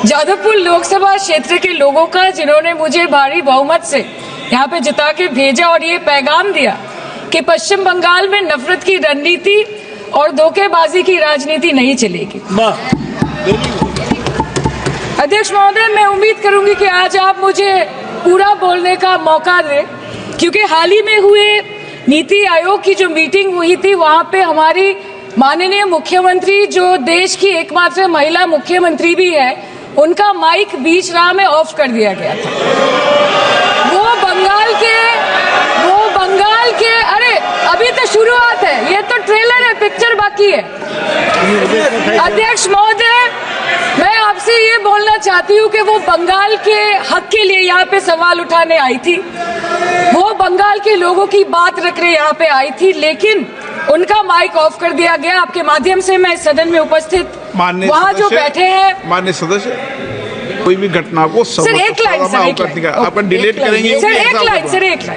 जादवपुर लोकसभा क्षेत्र के लोगों का, जिन्होंने मुझे भारी बहुमत से यहाँ पे जिता के भेजा और ये पैगाम दिया कि पश्चिम बंगाल में नफरत की रणनीति और धोखेबाजी की राजनीति नहीं चलेगी। अध्यक्ष महोदय, मैं उम्मीद करूंगी कि आज आप मुझे पूरा बोलने का मौका दें, क्योंकि हाल ही में हुए नीति आयोग की जो मीटिंग हुई थी, वहां पे हमारी माननीय मुख्यमंत्री, जो देश की एकमात्र महिला मुख्यमंत्री भी है, उनका माइक बीच राह में ऑफ कर दिया गया था। वो बंगाल के अरे अभी तो शुरुआत है, ये तो ट्रेलर है, पिक्चर बाकी है। अध्यक्ष महोदय, मैं आपसे ये बोलना चाहती हूँ कि वो बंगाल के हक के लिए यहाँ पे सवाल उठाने आई थी, वो बंगाल के लोगों की बात रखने यहाँ पे आई थी, लेकिन उनका माइक ऑफ कर दिया गया। आपके माध्यम से मैं सदन में उपस्थित वहाँ जो बैठे हैं माननीय सदस्य, कोई भी घटना को सर एक लाइन आपका डिलीट करेंगे सर, एक लाइन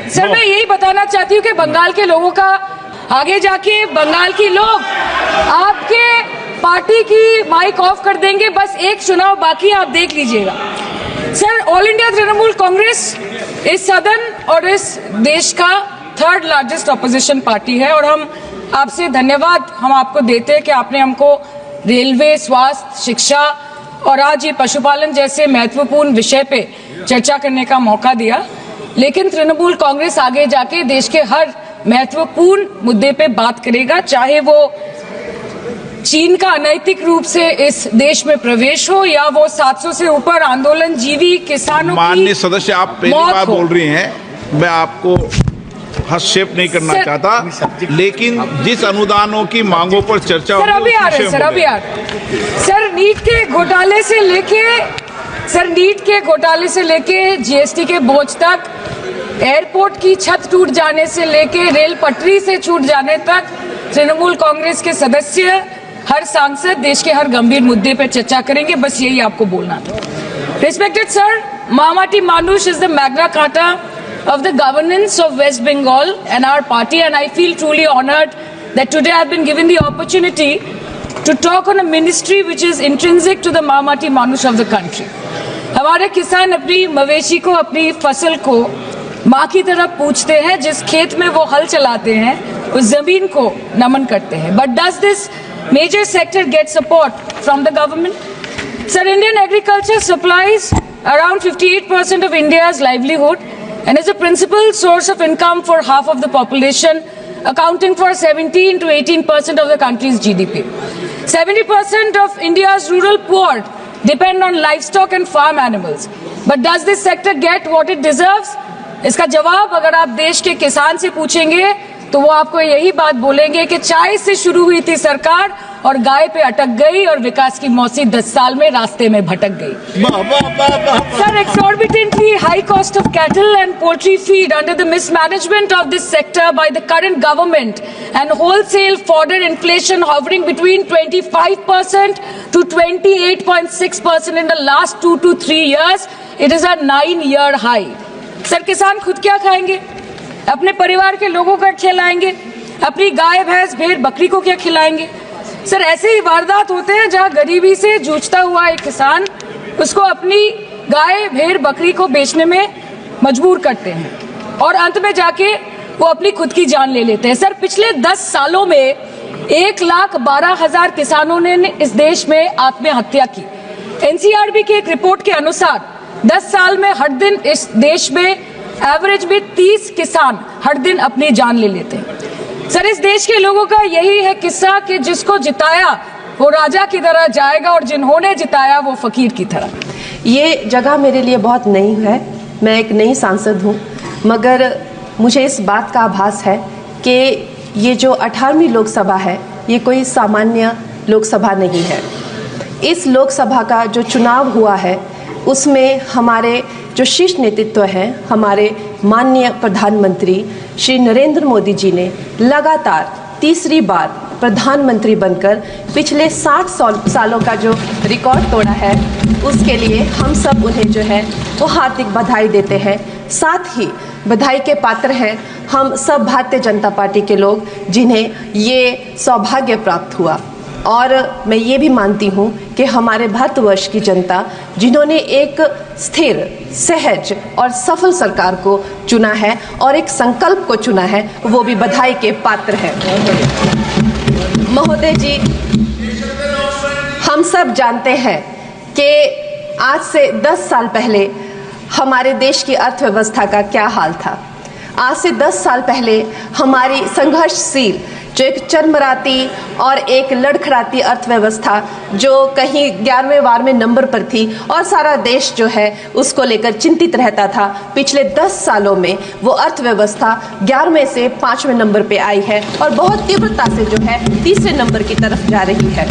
सर, मैं यही बताना चाहती हूँ कि बंगाल के लोगों का, आगे जाके बंगाल के लोग आपके पार्टी की माइक ऑफ कर देंगे। बस एक चुनाव बाकी, आप देख लीजिएगा। Sir, all India Trinamool Congress इस सदन और इस देश का थर्ड लार्जेस्ट ऑपोजिशन पार्टी है, और हम आपसे धन्यवाद हम आपको देते हैं कि आपने हमको रेलवे, स्वास्थ्य, शिक्षा और आज ये पशुपालन जैसे महत्वपूर्ण विषय पे चर्चा करने का मौका दिया। लेकिन तृणमूल कांग्रेस आगे जाके देश के हर महत्वपूर्ण मुद्दे पे बात करेगा, चाहे वो चीन का अनैतिक रूप से इस देश में प्रवेश हो या वो 700 से ऊपर आंदोलन जीवी किसानों की। माननीय सदस्य, आप पहली बार बोल रही हैं, मैं आपको हस्तक्षेप नहीं करना चाहता, लेकिन जिस अनुदानों की मांगों पर चर्चा सर अभी आ रहे हैं, सर नीट के घोटाले से लेके जीएसटी के बोझ तक, एयरपोर्ट की छत टूट जाने से लेके रेल पटरी से छूट जाने तक, तृणमूल कांग्रेस के सदस्य, हर सांसद देश के हर गंभीर मुद्दे पर चर्चा करेंगे। बस यही आपको बोलना था। Respected sir, Mahamati Manush is the Magna Carta of the governance of West Bengal and our party, and I feel truly honored that today I have been given the opportunity to talk on a ministry which is intrinsic to the Mahamati Manush of the country. हमारे किसान अपनी मवेशी को, अपनी फसल को माँ की तरफ पूछते हैं, जिस खेत में वो हल चलाते हैं उस जमीन को नमन करते हैं। But does this major sector get support from the government? Sir, Indian agriculture supplies around 58% of India's livelihood and is a principal source of income for half of the population, accounting for 17 to 18% of the country's GDP. 70% of India's rural poor depend on livestock and farm animals. But does this sector get what it deserves? इसका जवाब अगर आप देश के किसान से पूछेंगे तो वो आपको यही बात बोलेंगे कि चाय से शुरू हुई थी सरकार और गाय पे अटक गई और विकास की मौसी 10 साल में रास्ते में भटक गई। Sir, exorbitantly high cost of cattle and poultry feed under the mismanagement of this sector by the current government and wholesale fodder inflation hovering between 25% to 28.6% in the last 2 to 3 years, it is a 9-year high. Sir, किसान खुद क्या खाएंगे? अपने परिवार के लोगों का खिलाएंगे? अपनी गाय, भैंस, भेड़, बकरी को क्या खिलाएंगे? सर, ऐसे ही वारदात होते हैं जहां गरीबी से जूझता हुआ एक किसान उसको अपनी गाय, भेड़, बकरी को बेचने में मजबूर करते हैं और अंत में जाके वो अपनी खुद की जान ले लेते हैं। सर, पिछले 10 सालों में 1,12,000 किसानों ने इस देश में आत्महत्या की। एनसीआरबी की एक रिपोर्ट के अनुसार 10 साल में हर दिन इस देश में एवरेज में 30 किसान हर दिन अपनी जान ले लेते हैं। सर, इस देश के लोगों का यही है किस्सा कि जिसको जिताया वो राजा की तरह जाएगा और जिन्होंने जिताया वो फकीर की तरह। ये जगह मेरे लिए बहुत नई है, मैं एक नई सांसद हूँ, मगर मुझे इस बात का आभास है कि ये जो 18वीं लोकसभा है ये कोई सामान्य लोकसभा नहीं है। इस लोकसभा का जो चुनाव हुआ है उसमें हमारे जो शीर्ष नेतृत्व हैं, हमारे माननीय प्रधानमंत्री श्री नरेंद्र मोदी जी ने लगातार तीसरी बार प्रधानमंत्री बनकर पिछले 60 सालों का जो रिकॉर्ड तोड़ा है, उसके लिए हम सब उन्हें जो है वो हार्दिक बधाई देते हैं। साथ ही बधाई के पात्र हैं हम सब भारतीय जनता पार्टी के लोग, जिन्हें ये सौभाग्य प्राप्त हुआ। और मैं ये भी मानती हूँ कि हमारे भारतवर्ष की जनता जिन्होंने एक स्थिर, सहज और सफल सरकार को चुना है और एक संकल्प को चुना है, वो भी बधाई के पात्र है। महोदय जी, हम सब जानते हैं कि आज से 10 साल पहले हमारे देश की अर्थव्यवस्था का क्या हाल था। आज से 10 साल पहले हमारी संघर्षशील, जो एक चरमराती और एक लड़खड़ाती अर्थव्यवस्था जो कहीं 11वें-12वें नंबर पर थी और सारा देश जो है उसको लेकर चिंतित रहता था, पिछले 10 सालों में वो अर्थव्यवस्था 11वें से 5वें नंबर पे आई है और बहुत तीव्रता से जो है 3रे नंबर की तरफ जा रही है।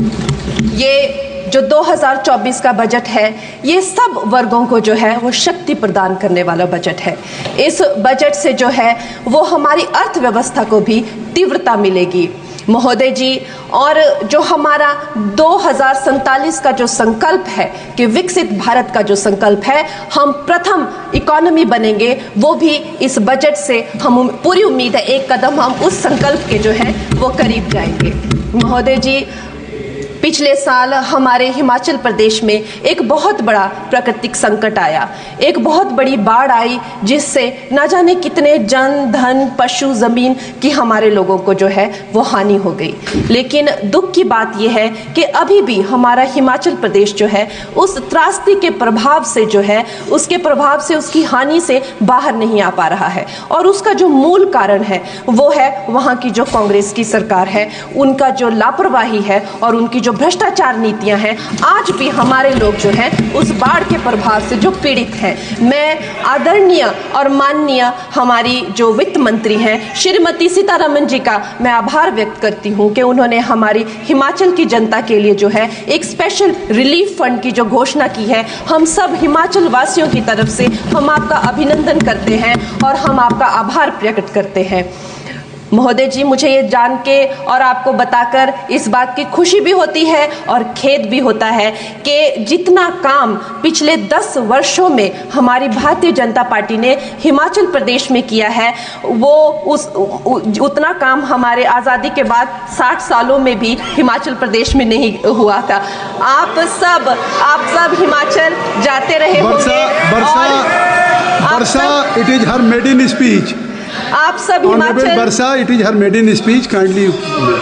ये जो 2024 का बजट है, ये सब वर्गों को जो है वो शक्ति प्रदान करने वाला बजट है। इस बजट से जो है वो हमारी अर्थव्यवस्था को भी तीव्रता मिलेगी महोदय जी। और जो हमारा 2047 का जो संकल्प है कि विकसित भारत का जो संकल्प है, हम प्रथम इकोनॉमी बनेंगे, वो भी इस बजट से हम पूरी उम्मीद है एक कदम हम उस संकल्प के जो है वो करीब जाएंगे। महोदय जी, पिछले साल हमारे हिमाचल प्रदेश में एक बहुत बड़ा प्राकृतिक संकट आया, एक बहुत बड़ी बाढ़ आई जिससे न जाने कितने जन, धन, पशु, जमीन की हमारे लोगों को जो है वो हानि हो गई। लेकिन दुख की बात यह है कि अभी भी हमारा हिमाचल प्रदेश जो है उस त्रासदी के प्रभाव से जो है, उसके प्रभाव से, उसकी हानि से बाहर नहीं आ पा रहा है। और उसका जो मूल कारण है वो है वहाँ की जो कांग्रेस की सरकार है, उनका जो लापरवाही है और उनकी जो भ्रष्टाचार नीतियां हैं। आज भी हमारे लोग जो हैं उस बाढ़ के प्रभाव से जो पीड़ित हैं। मैं आदरणीय और माननीय हमारी जो वित्त मंत्री हैं श्रीमती सीतारमण जी का मैं आभार व्यक्त करती हूं कि उन्होंने हमारी हिमाचल की जनता के लिए जो है एक स्पेशल रिलीफ फंड की जो घोषणा की है। हम सब हिमाचल वासियों की तरफ से हम आपका अभिनंदन करते हैं और हम आपका आभार प्रकट करते हैं। महोदय जी, मुझे ये जान के और आपको बताकर इस बात की खुशी भी होती है और खेद भी होता है कि जितना काम पिछले 10 वर्षों में हमारी भारतीय जनता पार्टी ने हिमाचल प्रदेश में किया है, वो उतना काम हमारे आज़ादी के बाद 60 सालों में भी हिमाचल प्रदेश में नहीं हुआ था। आप सब हिमाचल जाते रहे होंगे। वर्षा, it is her maiden speech. आप सब Himachal, Varsha, it is her maiden speech, kindly.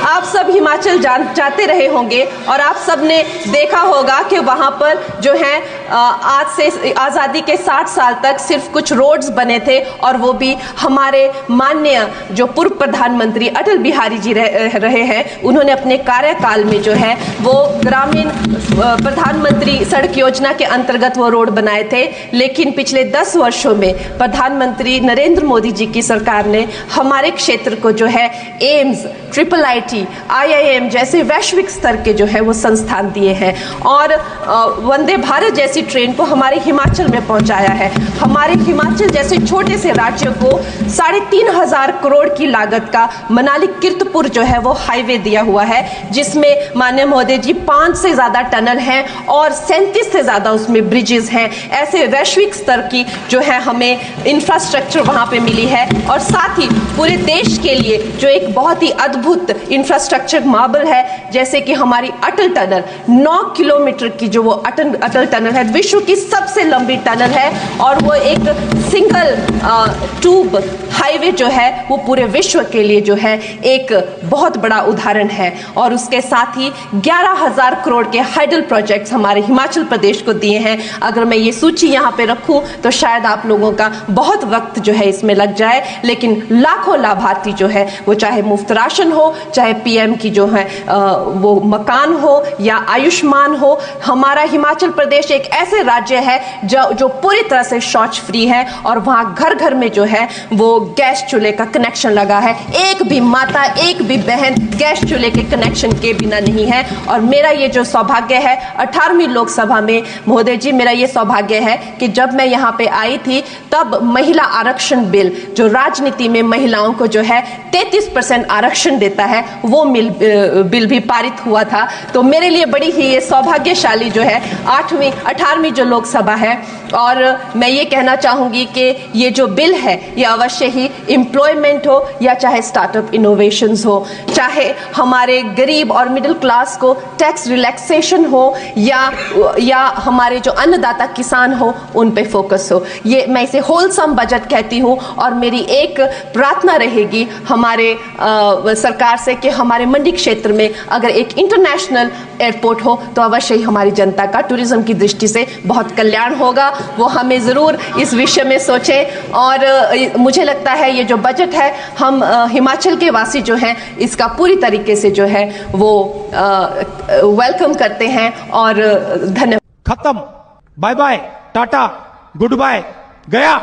आप सब हिमाचल जाते रहे होंगे और आप सब ने देखा होगा कि वहाँ पर जो है आज से आज़ादी के 60 साल तक सिर्फ कुछ रोड्स बने थे और वो भी हमारे माननीय जो पूर्व प्रधानमंत्री अटल बिहारी जी रहे हैं, उन्होंने अपने कार्यकाल में जो है वो ग्रामीण प्रधानमंत्री सड़क योजना के अंतर्गत वो रोड बनाए थे। लेकिन पिछले 10 वर्षों में प्रधानमंत्री नरेंद्र मोदी जी की सरकार ने हमारे क्षेत्र को जो है एम्स, IIT, IIM जैसे वैश्विक स्तर के जो है वो संस्थान दिए हैं और वंदे भारत जैसी ट्रेन को हमारे हिमाचल में पहुंचाया है। हमारे हिमाचल जैसे छोटे से राज्य को 3,500 करोड़ की लागत का मनाली कीर्तपुर जो है वो हाईवे दिया हुआ है, जिसमें माननीय महोदय जी 5 से ज़्यादा टनल हैं और 37 से ज़्यादा उसमें ब्रिजेस हैं। ऐसे वैश्विक स्तर की जो है हमें इंफ्रास्ट्रक्चर वहाँ पे मिली है और साथ ही पूरे देश के लिए जो एक बहुत ही अद्भुत इंफ्रास्ट्रक्चर मार्बल है, जैसे कि हमारी अटल टनल 9 किलोमीटर की जो वो अटल टनल है, विश्व की सबसे लंबी टनल है और वो एक सिंगल ट्यूब हाईवे जो है वो पूरे विश्व के लिए जो है एक बहुत बड़ा उदाहरण है। और उसके साथ ही 11,000 करोड़ के हाइडल प्रोजेक्ट्स हमारे हिमाचल प्रदेश को दिए हैं। अगर मैं ये सूची यहाँ पे रखूँ तो शायद आप लोगों का बहुत वक्त जो है इसमें लग जाए, लेकिन लाखों लाभार्थी जो है वो चाहे मुफ्त राशन हो, चाहे PM की जो है वो मकान हो या आयुष्मान हो, हमारा हिमाचल प्रदेश एक ऐसे राज्य है जो पूरी तरह से शौच फ्री है और वहाँ घर घर में जो है वो गैस चूल्हे का कनेक्शन लगा है। एक भी माता, एक भी बहन गैस चूल्हे के कनेक्शन के बिना नहीं है। और मेरा ये जो सौभाग्य है 18वीं लोकसभा में महोदय जी, मेरा ये सौभाग्य है कि जब मैं यहाँ पे आई थी तब महिला आरक्षण बिल, जो राजनीति में महिलाओं को जो है 33% आरक्षण पोजीशन देता है वो बिल भी पारित हुआ था। तो मेरे लिए बड़ी ही ये सौभाग्यशाली जो है 18वीं जो लोकसभा है, और मैं ये कहना चाहूंगी कि ये जो बिल है ये अवश्य ही एम्प्लॉयमेंट हो या चाहे स्टार्टअप इनोवेशंस हो, चाहे हमारे गरीब और मिडिल क्लास को टैक्स रिलैक्सेशन हो या हमारे जो अन्नदाता किसान हो उन पे फोकस हो। ये मैं इसे होलसम बजट कहती हूँ, और मेरी एक प्रार्थना रहेगी हमारे सरकार से कि हमारे मंडी क्षेत्र में अगर एक इंटरनेशनल एयरपोर्ट हो तो अवश्य ही हमारी जनता का टूरिज्म की दृष्टि से बहुत कल्याण होगा। वो हमें ज़रूर इस विषय में सोचें, और मुझे लगता है ये जो बजट है हम हिमाचल के वासी जो हैं इसका पूरी तरीके से जो है वो वेलकम करते हैं, और धन्यवाद। खत्म, bye bye, tata, good bye, गया।